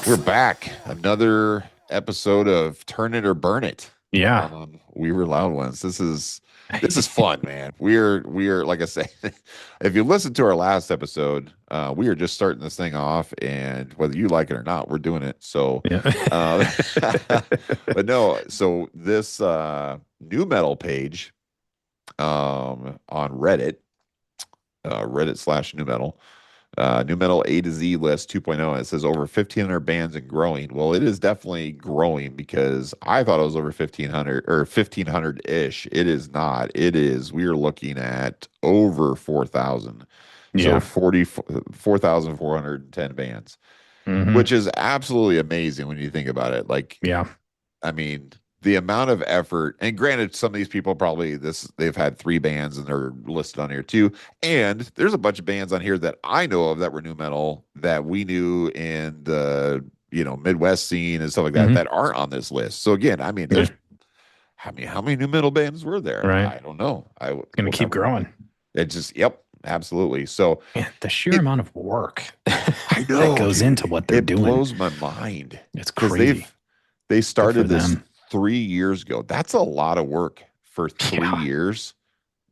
We're back. Another episode of Turn It or Burn It. Yeah. We were loud ones. This is fun, man. We are like I say, if you listen to our last episode, we are just starting this thing off, and whether you like it or not, we're doing it. So, Yeah. uh, but no. So this new metal page on Reddit, Reddit / new metal. New Metal A to Z list 2.0. It says over 1,500 bands and growing. Well, it is definitely growing because I thought it was over 1,500 or 1,500 ish. It is not. It is. We are looking at over 4,000. So Yeah. 4,410 bands, Hmm. which is absolutely amazing when you think about it. Like, Yeah. I mean, the amount of effort, and granted, some of these people probably they've had three bands and they're listed on here too. And there's a bunch of bands on here that I know of that were new metal that we knew in the Midwest scene and stuff like that Hmm. that aren't on this list. So again, I mean, Yeah. there's how many new metal bands were there? Right. I don't know. I Gonna would keep have a growing. it just yep, absolutely. So Man, the sheer it amount of work I that know, goes into dude. what they're It doing. blows my mind It's because crazy. they Good for started this them. 3 years ago. That's a lot of work for three Yeah. years.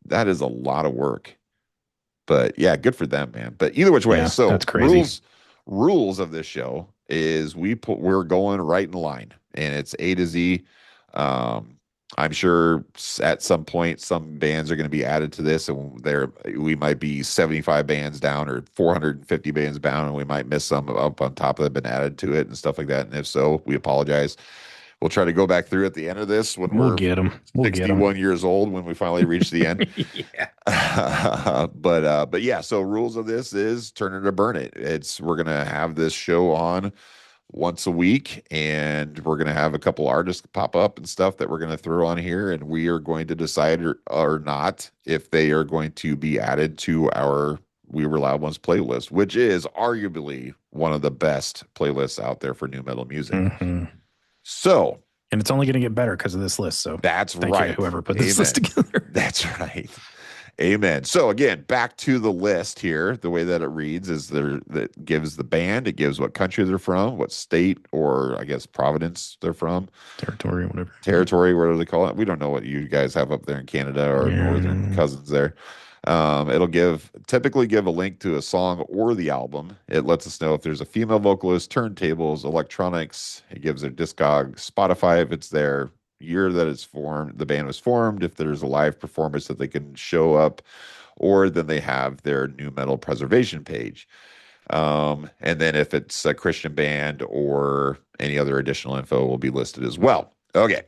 That is a lot of work. But yeah, good for them, man. But either which way, Yeah. so That's crazy. rules of this show is we're going right in line, and it's A to Z. Um, I'm sure at some point some bands are going to be added to this, and we might be 75 bands down or 450 bands down, and we might miss some up on top that have been added to it and stuff like that. And if so, we apologize. We'll try to go back through at the end of this when We'll we're get them. We'll get them. 61 years old when we finally reach the end. Yeah. But yeah, so rules of this is turn it or burn it. We're gonna have this show on once a week, and we're gonna have a couple artists pop up and stuff that we're gonna throw on here, and we are going to decide or not if they are going to be added to our We Were Loud Ones playlist, which is arguably one of the best playlists out there for new metal music. Hmm. So And it's only going to get better because of this list. So that's thank you to right. whoever put this list Amen. together. That's right. Amen. So again, back to the list here. The way that it reads is that gives the band, it gives what country they're from, what state or I guess province they're from, Territory, whatever. territory, whatever they call it. We don't know what you guys have up there in Canada or northern Yeah. cousins there. It'll typically give a link to a song or the album. It lets us know if there's a female vocalist, turntables, electronics. It gives their discog, Spotify if it's their year that it's formed, the band was formed, if there's a live performance that they can show up, or then they have their new metal preservation page. And then if it's a Christian band or any other additional info will be listed as well. Okay.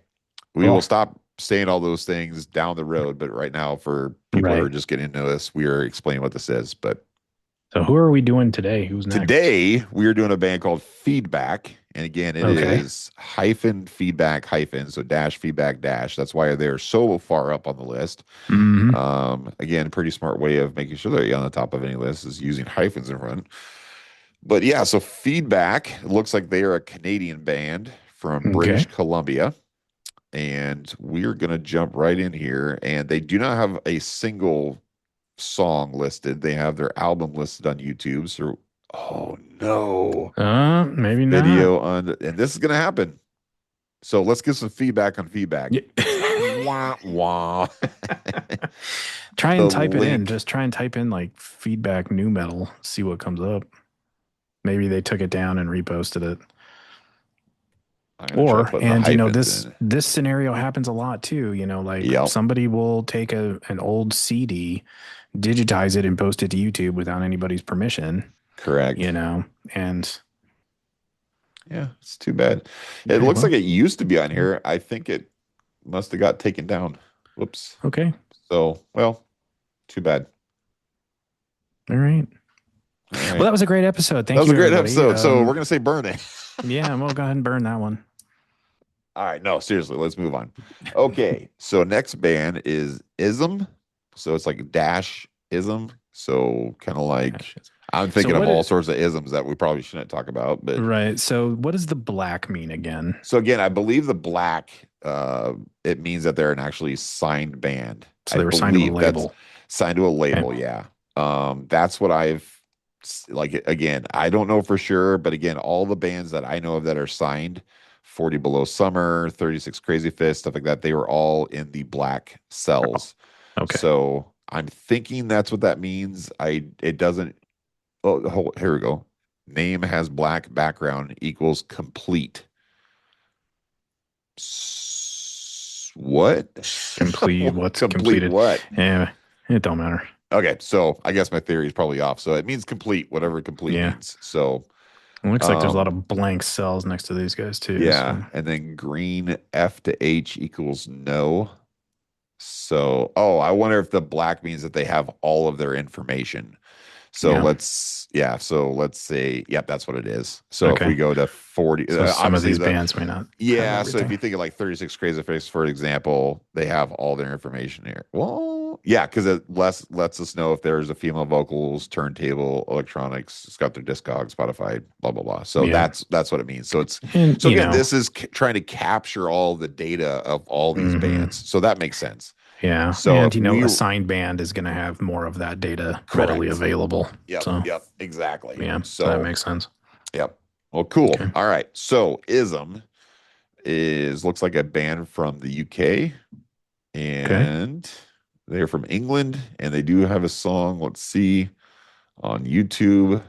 We will Cool. stop saying all those things down the road, but right now for people who are Right. just getting into this, we are explaining what this is. But So who are we doing today? Who's next? today we are doing a band called Feedback. And again, it Okay. is hyphen feedback hyphen, so dash feedback dash. That's why they're so far up on the list. Hmm. Again, pretty smart way of making sure they're on the top of any list is using hyphens in front. But yeah, so Feedback, it looks like they are a Canadian band from British Okay. Columbia. And we're going to jump right in here. And they do not have a single song listed. They have their album listed on YouTube. So, oh no, Maybe not. video on, and this is going to happen. So let's get some feedback on Feedback. Yeah. Wah, wah. Try The and type it in. link. Just try and type in like feedback new metal, see what comes up. Maybe they took it down and reposted it. I'm gonna try putting the And hyphens in. this scenario happens a lot too, like Yep, somebody will take an old CD, digitize it and post it to YouTube without anybody's permission, correct. and Yeah, it's too bad. It okay, looks well, like it used to be on here. I think it must have got taken down. Whoops. okay. So, well, too bad. All right. All Well, right. that was a great episode. That Thank was a you, great everybody. episode. So we're gonna say burn it. Yeah, we'll go ahead and burn that one. All right, no, seriously, let's move on. Okay, so next band is Ism. So it's like dash ism. So kind of like Gosh. I'm thinking of what all is sorts of isms that we probably shouldn't talk about. But right? So what does the black mean again? so again, I believe the black it means that they're an actually signed band. So I they were signed to a believe that's label. signed to a Okay. label, yeah. That's what I've Like again, I don't know for sure, but again, all the bands that I know of that are signed, 40 Below Summer, 36 Crazy Fist, stuff like that, they were all in the black Oh, cells. okay. So I'm thinking that's what that means. It doesn't. Oh, here we go. Name has black background equals complete. What? Complete. What's Complete completed? what? Yeah, it don't matter. Okay, so I guess my theory is probably off. So it means complete, whatever complete Yeah. means. So It looks like there's a lot um of blank cells next to these guys too. yeah, So and then green F to H equals no. So I wonder if the black means that they have all of their information. So yeah. let's say, yep, that's what it is. So if we Okay. go to 40, So some of obviously these bands may not have yeah, so if everything. you think of like 36 Crazy Fish, for example, they have all their information here. Well, yeah, because it lets us know if there's a female vocals, turntable, electronics, it's got their Discog, Spotify, blah blah blah. So Yeah. that's what it means. So it's And so again, this is trying to capture all the data of all these mhm. bands. So that makes sense. Yeah. So And if we a signed band is going to have more of that data readily correct. available. Yep, So yep, exactly. yeah, that So makes sense. yep. Well, cool. Okay. All right. So Ism is looks like a band from the UK, Okay. and they're from England, and they do have a song. Let's see on YouTube.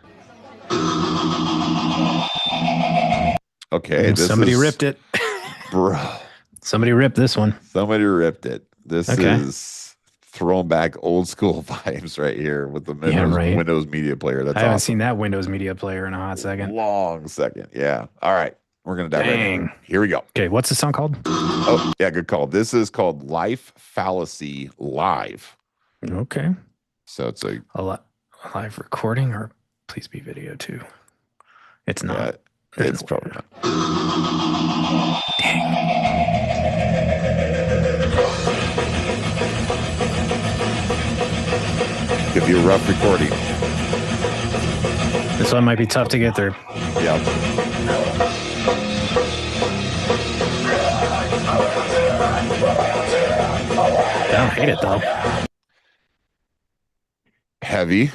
Okay, this Somebody is ripped it. bro. Somebody ripped this one. Somebody ripped it. This Okay. is throwing back old school vibes right here with the Yeah, right. Windows Media Player. I That's haven't seen awesome. that Windows Media Player in a hot second. Long second. Yeah. All right. We're gonna dive right in. Dang. Here we go. Okay, what's the song called? Oh, yeah, good call. This is called Life Fallacy Live. Okay. So it's A live recording or please be video too. It's yeah, not. it's probably not. Could be a rough recording. This one might be tough to get through. Yeah. I don't hate it though. Heavy.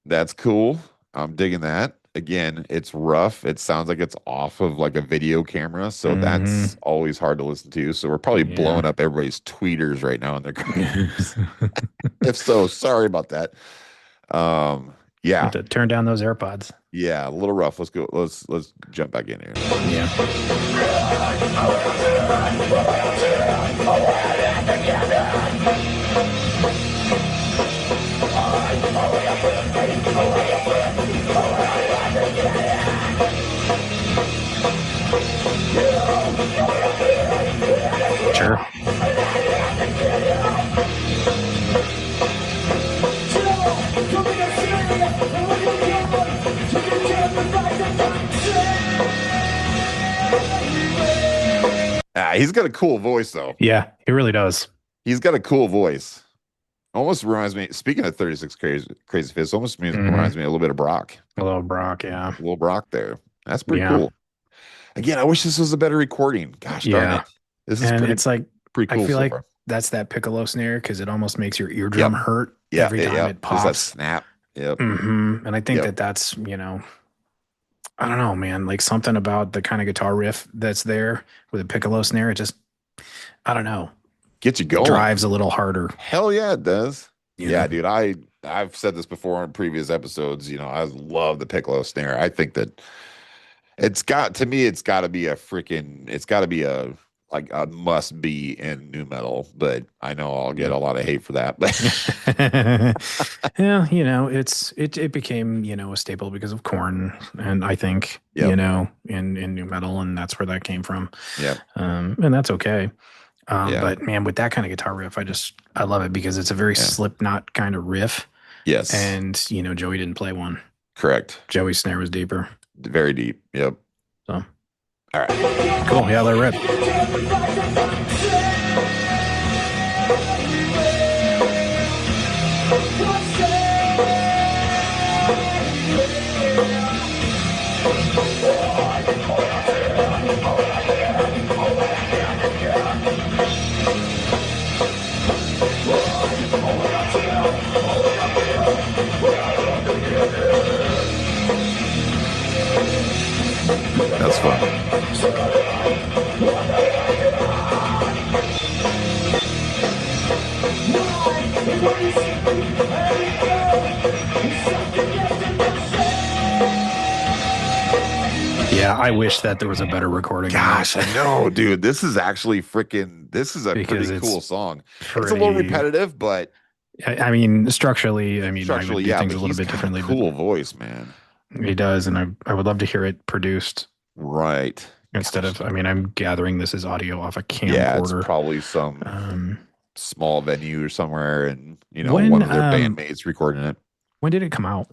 That's cool. I'm digging that. Again, it's rough. It sounds like it's off of like a video camera, so that's always hard to listen to. So we're probably blowing up everybody's tweeters right now in their cars. If so, sorry about that. Yeah. Have to turn down those AirPods. Yeah, a little rough. Let's go. Let's jump back in here. Yeah. Sure. He's got a cool voice though. Yeah, he really does. He's got a cool voice. Almost reminds me. Speaking of 36 Crazy Fist, almost reminds me a little bit of Brock. A little Brock, yeah. A little Brock there. That's pretty cool. Again, I wish this was a better recording. Gosh darn it. This is it's like pretty cool. I feel so like far. That's that piccolo snare because it almost makes your eardrum hurt every time it Just that pops. snap. Yep. And I think that's I don't know, man. Like something about the kind of guitar riff that's there with a piccolo snare, it just I don't know. Gets you going. Drives a little harder. Hell yeah, it does. Yeah, dude. I've said this before in previous episodes. I love the piccolo snare. I think that it's got to be a like a must be in new metal, but I know I'll get a lot of hate for that. Yeah, it became, a staple because of Korn, and I think, in new metal, and that's where that came from. Yeah. And that's okay. But man, with that kind of guitar riff, I love it because it's a very Slipknot kind of riff. Yes. And, Joey didn't play one. Correct. Joey's snare was deeper. Very deep. Yep. So. All right. Cool. Yeah, let rip. fun. Yeah, I wish that there was a better recording of Gosh, that I know, dude. This is actually freaking. This is a pretty because cool it's song. It's a little pretty. repetitive, but I mean, structurally, I mean, I would structurally, do yeah. things But a little he's bit got a differently, but cool voice, man. he does, and I would love to hear it produced Right. instead Gosh. of. I mean, I'm gathering this as audio off a Yeah, it's camcorder. probably some Um, small venue or somewhere, and one when of their bandmates recording it. when did it come out?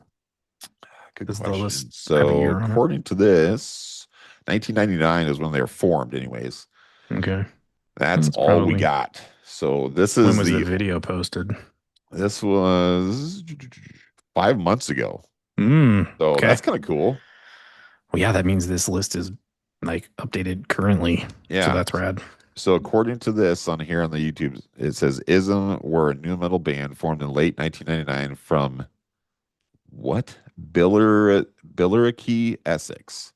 Good Does the question. list have a So, year on according to this, 1999 is when they were formed, anyways. it? Okay, That's that's all we probably. got. So, When was the video posted? this was 5 months ago. So, Okay. that's kind of cool. Well, yeah, that means this list is like updated currently. So Yeah. that's rad. So, according to this on here on the YouTube, it says Ism were a new metal band formed in late 1999 from what? Billericay, Essex.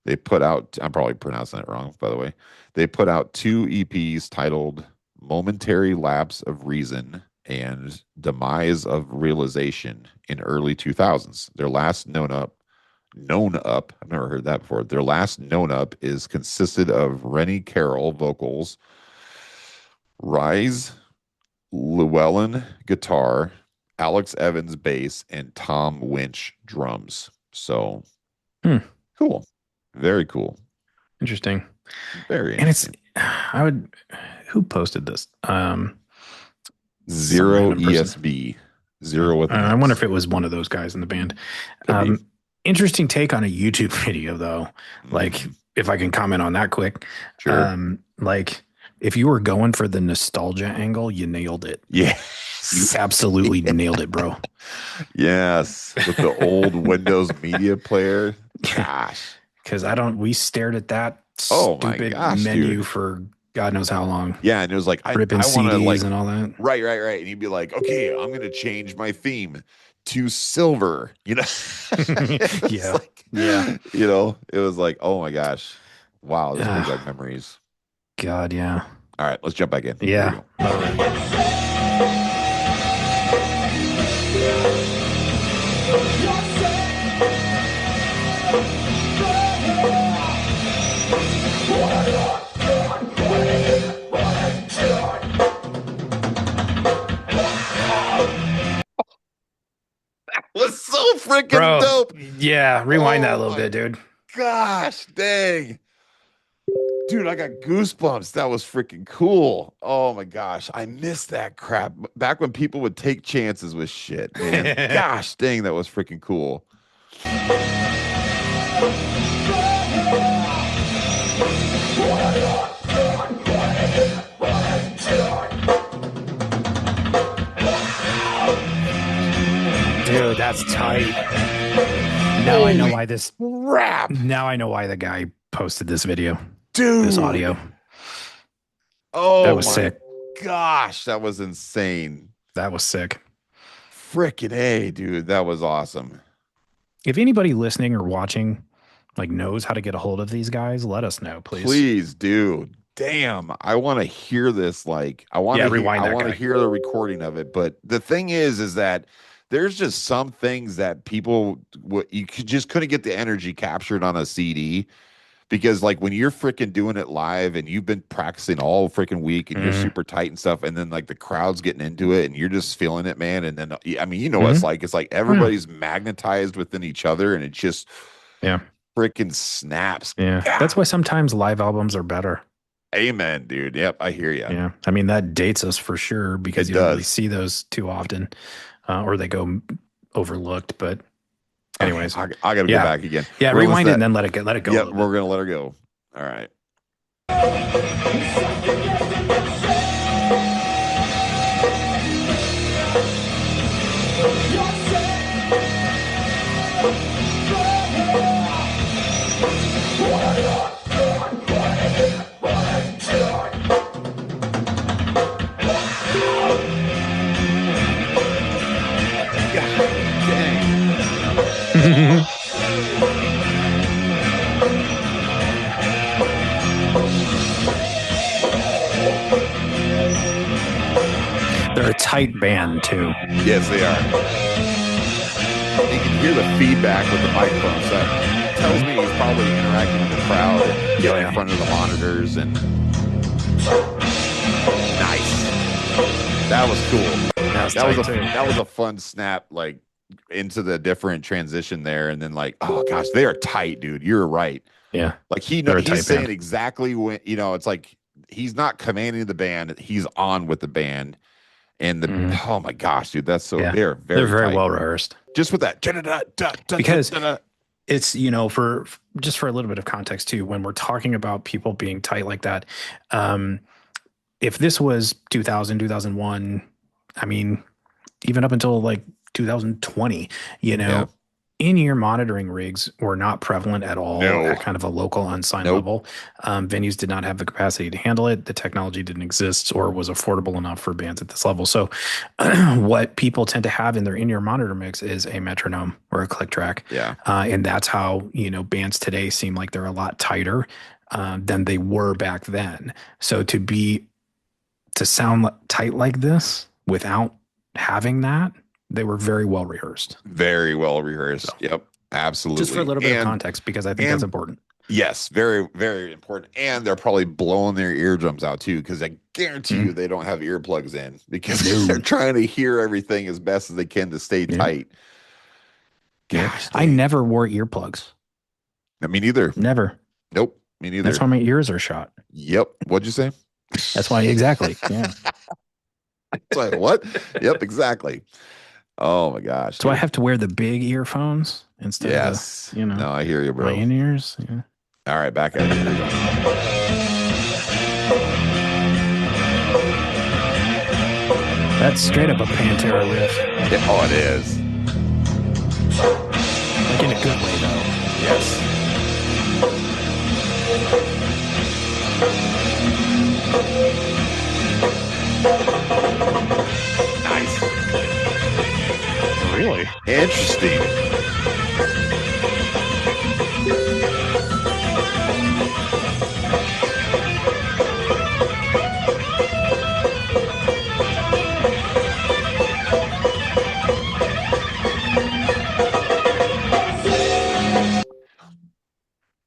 They put out, I'm probably pronouncing it wrong, by the way. They put out two EPs titled Momentary Lapse of Reason and Demise of Realization in early 2000s. Their last known up, I've never heard that before. Their last known up is consisted of Rennie Carroll vocals, Rise Llewellyn guitar, Alex Evans bass, and Tom Winch drums. So Hmm. cool. Very cool. Interesting. Very And it's, interesting. I would, who posted this? Some Zero random person. ESB. Zero with an I wonder X. if it was one of those guys in the band. Could be. Interesting take on a YouTube video, though. Like, Mhm. if I can comment on that quick. Sure. Like, if you were going for the nostalgia angle, you nailed it. Yes. You absolutely nailed it, bro. Yes. With the old Windows media player. Gosh. Because we stared at that Oh my stupid gosh, menu dude. for God knows how long. Yeah, and it was like Ripping I want to CDs like and all that. right. And he'd be like, okay, I'm gonna change my theme to silver. It's Yeah. like, Yeah. it was like, oh my gosh, wow, this brings back memories. God, yeah. All right, let's jump back in. Here we Yeah. go. All right. Was so freaking Bro, dope. yeah, rewind that a Oh little my bit, dude. gosh, dang. Dude, I got goosebumps. That was freaking cool. Oh my gosh. I missed that crap. Back when people would take chances with shit, man. Gosh, dang, that was freaking cool. Dude, that's tight. Now I know why this Rap. now I know why the guy posted this video, Dude. this audio. Oh That was my sick. gosh, that was insane. That was sick. Freaking A, dude. That was awesome. If anybody listening or watching like knows how to get a hold of these guys, let us know, please. Please do. Damn, I want to hear this. Like, I want Yeah, to hear, rewind I that want to guy. hear the recording of it. But the thing is that there's just some things that people just couldn't get the energy captured on a CD because, like, when you're freaking doing it live and you've been practicing all freaking week and you're Mhm. super tight and stuff, and then like the crowd's getting into it and you're just feeling it, man. And then, I mean, what Mhm. it's like everybody's magnetized within each other and it just Yeah. freaking snaps. Yeah. God. That's why sometimes live albums are better. Amen, dude. Yep, I hear you. Yeah. I mean, that dates us for sure because It you don't really does. see those too often or they go overlooked. But anyways, Okay, I got to yeah. go back again. Yeah. We're gonna Rewind it listen and to then let it go. Let it go. that. a Yep, little bit. we're gonna let her go. All right. Dang. tight band too. Yes, they are. You can hear the feedback with the microphone. So that tells me he's probably interacting with the crowd and Oh getting in yeah, front of the monitors. And nice. That was cool. that was That was tight a too. that was a fun snap, like into the different transition there, and then like, oh gosh, they are tight, dude. You're right. Yeah, Like they're a he's tight saying band. exactly when it's like he's not commanding the band, he's on with the band, and the Hmm. oh my gosh, dude, that's so Yeah, they're they're very very tight. well rehearsed Just with that, because it's for just for a little bit of context too. When we're talking about people being tight like that, um, if this was 2000, 2001, I mean, even up until like 2020, yeah, in-ear monitoring rigs were not prevalent at all no, at kind of a local unsigned nope, level. Venues did not have the capacity to handle it. The technology didn't exist or was affordable enough for bands at this level. So, what people tend to have in their in-ear monitor mix is a metronome or a click track, yeah, and that's how bands today seem like they're a lot tighter than they were back then. So to sound tight like this without having that, they were very well rehearsed. very well So, rehearsed. Yep, just for a absolutely, little bit of context, because I think that's and important. yes, very, very important. And they're probably blowing their eardrums out too, because I guarantee you Mm. they don't have earplugs in because they're No. trying to hear everything as best as they can to stay Yeah. tight. Yeah. Gosh I dang. never wore earplugs. No, me neither. Never. Nope, me That's neither. why my ears are shot. Yep. What'd you say? That's why, exactly. Yeah. It's like, what? Yep, exactly. Oh my gosh, So I dude. have to wear the big earphones instead of the, Yes. No, I hear you, my bro. in ears. Yeah. All right, back at it. Here we go. That's straight up a Pantera riff. Oh, it is. Like in a good way, though. Yes. Nice. Really? Interesting.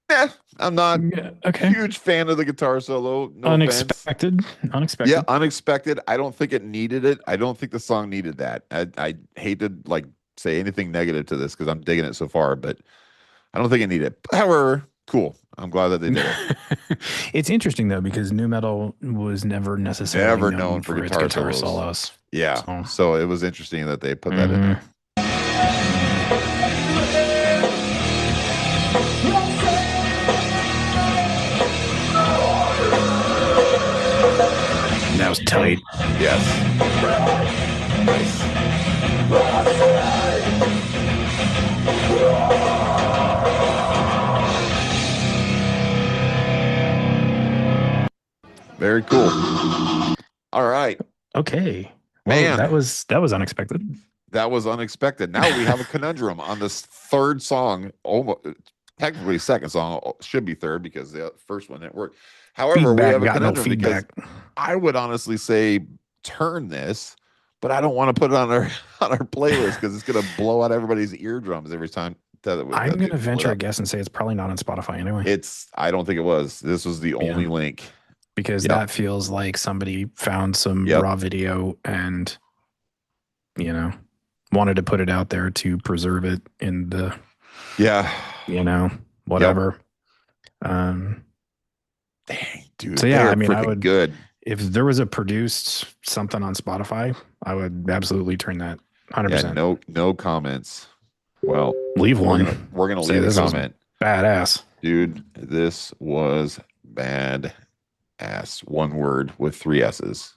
Yeah, I'm not Yeah. Okay. huge fan of the guitar solo. No offense. Unexpected. Yeah, Unexpected. unexpected. I don't think it needed it. I don't think the song needed that. I hate to like say anything negative to this because I'm digging it so far, but I don't think it needed it. However, cool. I'm glad that they did it. It's interesting though because nu metal was never necessarily Never known known for for its guitar guitar solos. solos. Yeah. So, So it was interesting that they put that in mhm. there. That was tight. Yes. Nice. Very cool. All right. Okay. Well, Man, that was unexpected. that was unexpected. Now we have a conundrum on this third song. Almost technically second song should be third because the first one didn't work. However, we Feedback have a got no conundrum because feedback. I would honestly say turn this, but I don't want to put it on our on our playlist because it's gonna blow out everybody's eardrums every time I'm that they gonna pull it venture a up. guess and say it's probably not on Spotify anyway. I don't think it was. This was the Yeah, only link. because Yep. that feels like somebody found some Yep. raw video and you know wanted to put it out there to preserve it in the Yeah. Yep. whatever. Um, Dang, dude, so they yeah, I are mean, I freaking would good. if there was a produced something on Spotify, I would absolutely turn that Yeah, 100%. no comments. Well, Leave we're one. gonna Say leave a this was comment. badass. Dude, this was bad ass. One word with three S's.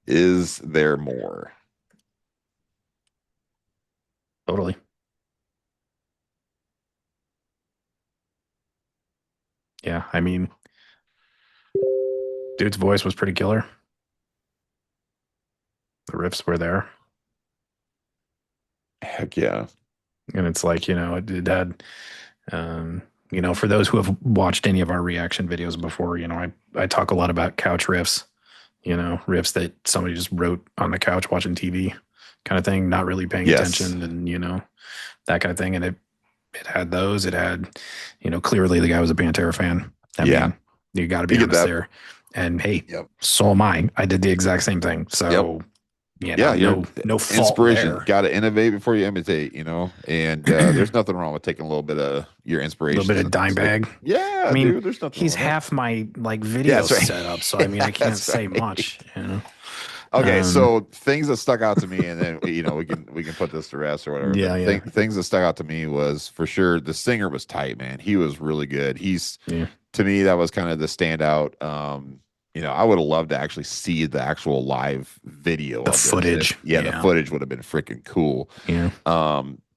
Is there more? Totally. Yeah, I mean, dude's voice was pretty killer. The riffs were there. Heck yeah. And it's like, it had, for those who have watched any of our reaction videos before, I talk a lot about couch riffs you know, riffs that somebody just wrote on the couch watching TV kind of thing, not really paying Yes. attention and, you know, that kind of thing. And it had those, it had, you know, clearly the guy was a Pantera fan. I Yeah. mean, you got to be You get honest that. there. And hey, Yep. so am I. I did the exact same thing. Yep. So, you Yeah, know, you're no fault inspiration. there. Got to innovate before you imitate, you know. And there's nothing wrong with taking a little bit of your A little inspiration bit of and dime it's like, bag. I yeah, mean, dude, there's nothing wrong he's with that. half my like Yeah, video that's setup, so I mean, I right. can't That's say right. much. You know, Okay, um, so things that stuck out to me, and then we can put this to rest or whatever. But yeah, yeah, things that stuck out to me was for sure the singer was tight, man. He was really good. He's yeah. to me that was kind of the standout. I would have loved to actually see the actual live video The of this. footage, Yeah, the yeah, footage would have been freaking cool. yeah.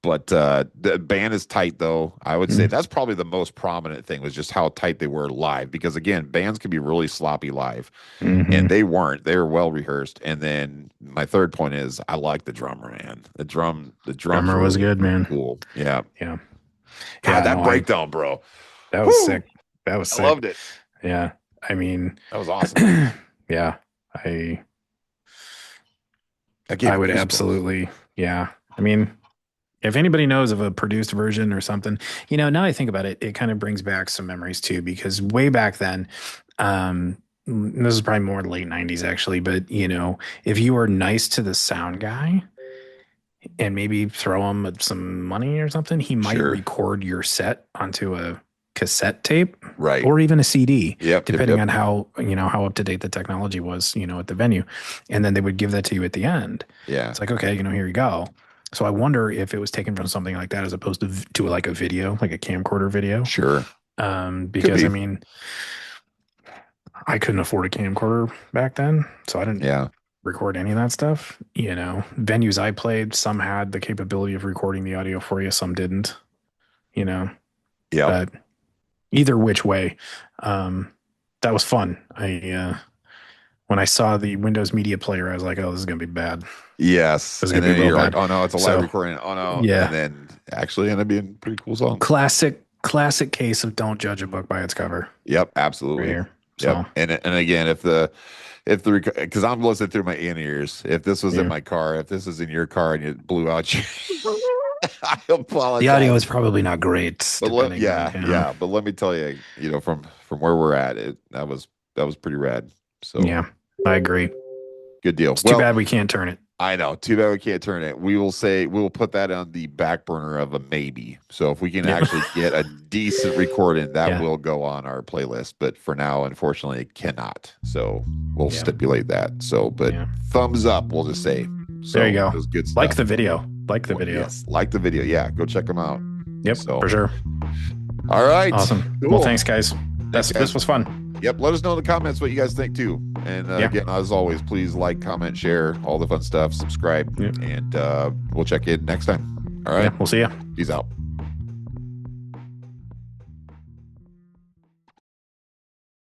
But the band is tight though. I would say Mm, that's probably the most prominent thing was just how tight they were live. Because again, bands can be really sloppy live, and hmm. they weren't. They were well rehearsed. And then my third point is I like the drummer, man. The drums Drummer were was really good, man. cool. Yeah. Yeah, God, yeah. that No, I breakdown, bro. that was Whoo! sick. That was I sick. loved it. Yeah, I mean, That was awesome. yeah, I That gave I me would goosebumps. absolutely, yeah. I mean, if anybody knows of a produced version or something, you know, now that I think about it, it kind of brings back some memories too, because way back then, this is probably more late 90s actually, but you know, if you were nice to the sound guy and maybe throw him some money or something, he might Sure. record your set onto a cassette tape Right. or even a CD, Yep. Yep. depending Yep. on how, you know, how up to date the technology was, you know, at the venue. And then they would give that to you at the end. Yeah. It's like, okay, you know, here you go. So I wonder if it was taken from something like that as opposed to like a video, like a camcorder video. Sure. Could Because I be. mean, I couldn't afford a camcorder back then, so I didn't Yeah. record any of that stuff. You know, venues I played, some had the capability of recording the audio for you, some didn't, you know, Yep. but either which way, that was fun. When I saw the Windows Media Player, I was like, oh, this is going to be bad. Yes. This is And going to be then real you're like, bad. oh no, it's a live So, recording. Oh no. And yeah, then actually ended up being pretty cool songs. classic case of don't judge a book by its cover Yep. right Absolutely. here. Yep. So, And again, because I'm listening through my in ears, if this was in yeah. my car, if this is in your car and it blew out you, I The audio is apologize. probably not great, depending on, Yeah, yeah. But let me tell you, from where we're at, that was pretty rad. So yeah, I agree. good deal. It's too Well, bad we can't turn it. I know. Too bad we can't turn it. We will put that on the back burner of a maybe. So if we can Yeah. actually get a decent recording, that Yeah. will go on our playlist. But for now, unfortunately, it cannot. So we'll Yeah. stipulate that. So, but Yeah. thumbs up, we'll just say. There you So go. it was good Like stuff. the video. Like the Well, video. yes, like the video. Yeah, go check them out. Yep, So, for sure. all right, Awesome. Well, cool. thanks, guys. Thanks, This guys. was fun. Yep. Let us know in the comments what you guys think too. And Yeah. again, as always, please like, comment, share, all the fun stuff. Subscribe, Yep. and we'll check in next time. All Yeah. right. We'll see you. Peace out.